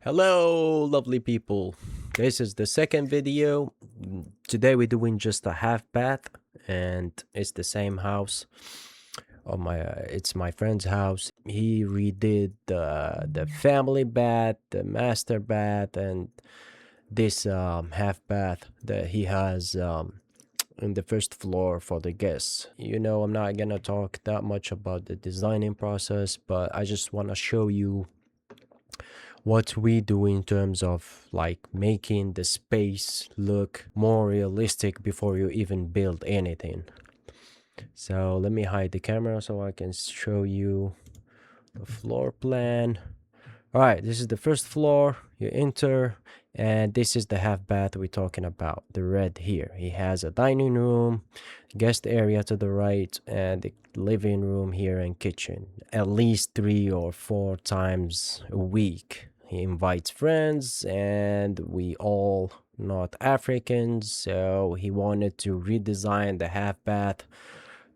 Hello, lovely people. This is the second video. Today we're doing just a half bath, and it's the same house. It's my friend's house. He redid the family bath, the master bath, and this half bath that he has in the first floor for the guests. I'm not gonna talk that much about the designing process, but I just want to show you what we do in terms of like making the space look more realistic before you even build anything. So let me hide the camera so I can show you the floor plan. All right, this is the first floor. You enter, and this is the half bath we're talking about, the red here. He has a dining room, guest area to the right, and the living room here and kitchen. At least 3 or 4 times a week he invites friends, and we all not Africans, so he wanted to redesign the half bath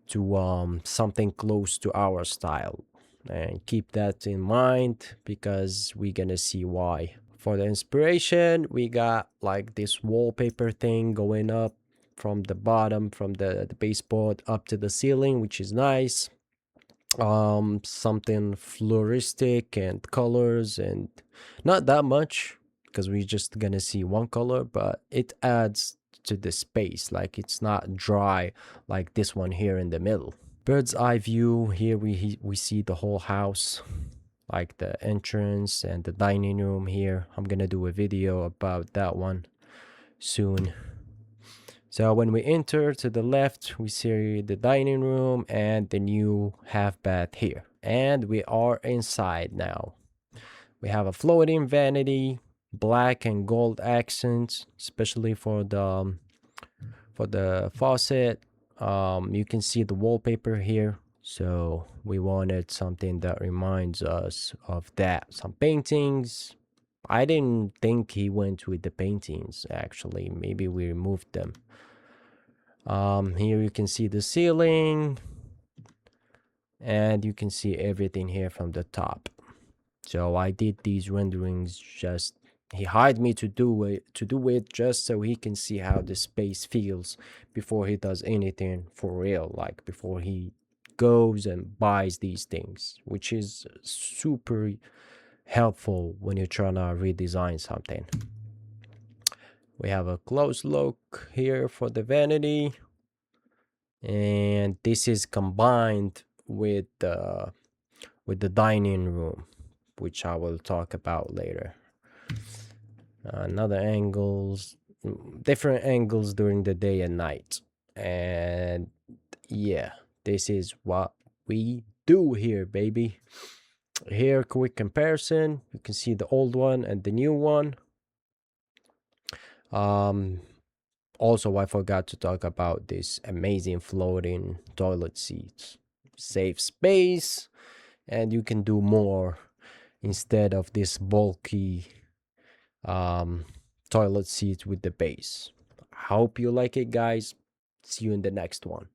to something close to our style, and keep that in mind because we're gonna see why. For the inspiration, we got like this wallpaper thing going up from the bottom, from the baseboard up to the ceiling, which is nice. Something floristic and colors, and not that much because we're just gonna see one color, but it adds to the space. Like, it's not dry like this one here in the middle. Bird's eye view. Here we see the whole house, like the entrance and the dining room here. I'm gonna do a video about that one soon. So when we enter to the left, we see the dining room and the new half bath here. And we are inside now. We have a floating vanity, black and gold accents, especially for the faucet. You can see the wallpaper here. So we wanted something that reminds us of that. Some paintings. I didn't think he went with the paintings, actually. Maybe we removed them. Here you can see the ceiling, and you can see everything here from the top. So I did these renderings, just he hired me to do it just so he can see how the space feels before he does anything for real, like before he goes and buys these things, which is super helpful when you're trying to redesign something. We have a close look here for the vanity, and this is combined with the dining room, which I will talk about later. Another angles, different angles during the day and night. And yeah, this is what we do here, baby. Here, quick comparison. You can see the old one and the new one. Also, I forgot to talk about this amazing floating toilet seats. Save space, and you can do more instead of this bulky toilet seat with the base. Hope you like it, guys. See you in the next one.